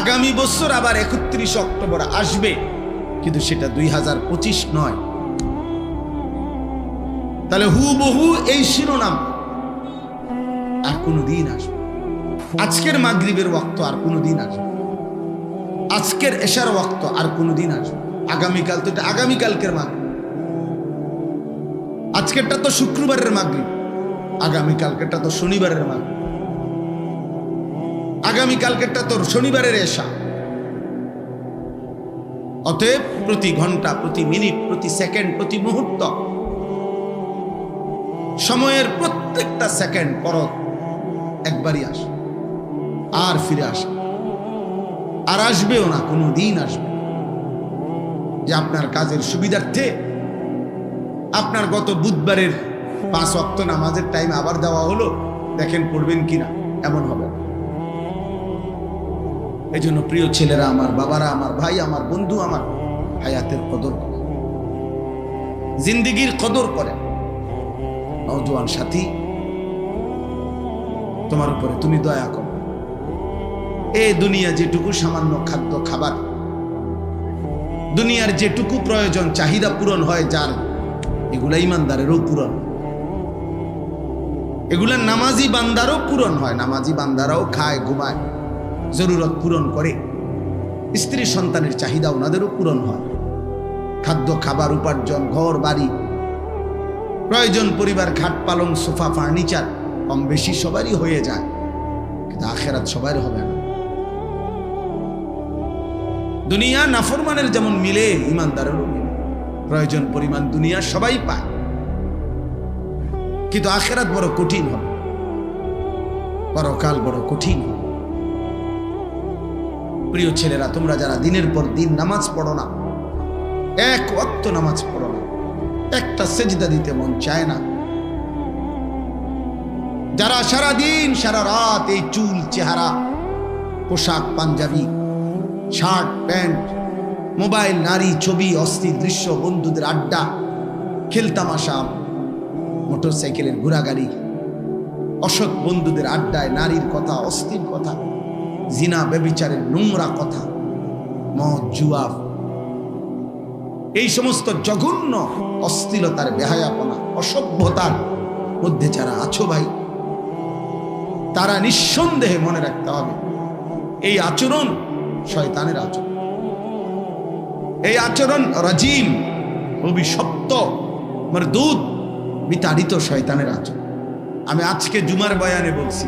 আগামী বছর আবার 31 অক্টোবর আসবে, কিন্তু সেটা 2025 নয়। তাহলে হুবহু এই শিরোনাম আর কোনদিন আসবে। আজকের মাগরিবের ওয়াক্ত আর কোনদিন আসবে, আজকের এশার ওয়াক্ত আর কোনদিন আসবে। আগামীকাল তো এটা আগামীকালকের মাগরিব, আজকেরটা তো শুক্রবারের মাগরিব, আগামীকালকেরটা তো শনিবারের মাগরিব, আগামীকালকেরটা তো শনিবারের এশা। অতএব প্রতি ঘন্টা, প্রতি মিনিট, প্রতি সেকেন্ড, প্রতি মুহূর্ত, সময়ের প্রত্যেকটা সেকেন্ড পরত একবারই আসে, আর ফিরে আসে, আর আসবেও না, কোনো দিন আসবে। যে আপনার কাজের সুবিধার্থে আপনার গত বুধবারের 5 ওয়াক্ত নামাজের টাইম আবার দেওয়া হলো, দেখেন পড়বেন কিনা, এমন হবে। এই জন্য প্রিয় ছেলেরা আমার, বাবারা আমার, ভাই আমার, বন্ধু আমার, হায়াতের কদর করে, জিন্দিগির কদর করে। নওজোয়ান সাথী, তোমার উপরে তুমি দয়া করো। এই দুনিয়া যেটুকু সামান্য খাদ্য খাবার, দুনিয়ার যেটুকু প্রয়োজন চাহিদা পূরণ হয় যার, এগুলা ইমানদারেরও পূরণ, এগুলা নামাজি বান্দারও পূরণ হয়। নামাজি বান্দারাও খায়, ঘুমায়, জরুরত পূরণ করে, স্ত্রী সন্তানের চাহিদা ওনাদেরও পূরণ হয়। খাদ্য খাবার, উপার্জন, ঘর বাড়ি, প্রয়োজন পরিবার, খাট পালং, সোফা, ফার্নিচার কম বেশি সবারই হয়ে যায়, কিন্তু আখেরাত সবার হবে না। দুনিয়া নাফরমানের যেমন মিলে, ইমানদারেরও মিলে, প্রয়োজন পরিমাণ দুনিয়া সবাই পায়, কিন্তু আখেরাত বড় কঠিন হবে, পরকাল বড় কঠিন হবে। প্রিয় ছেলেরা, তোমরা যারা দিনের পর দিন নামাজ পড়ো না, এক ওয়াক্ত নামাজ পড়ো না, একটা সেজদা দিতে মন চায় না, যারা সারা দিন সারা রাত এই চুল, চেহারা, পোশাক, পাঞ্জাবি, শার্ট, প্যান্ট, মোবাইল, নারী, ছবি, অস্থির দৃশ্য, বন্ধুদের আড্ডা, খেলতামাশা, মোটরসাইকেলের ঘোরাগাড়ি, অসৎ বন্ধুদের আড্ডায় নারীর কথা, অস্থির কথা, জিনা ব্যভিচারের নোংরা কথা, মদ, জুয়া, এই সমস্ত জঘন্য অশ্লীলতার, বেহায়াপনা, অসভ্যতার মধ্যে যারা আছো ভাই, তারা নিঃসন্দেহে মনে রাখতে হবে, এই আচরণ শয়তানের আচরণ, এই আচরণ রাজিম, অভিশপ্ত, মারদুদ, বিতাড়িত শয়তানের আচরণ। আমি আজকে জুমার বয়ানে বলছি,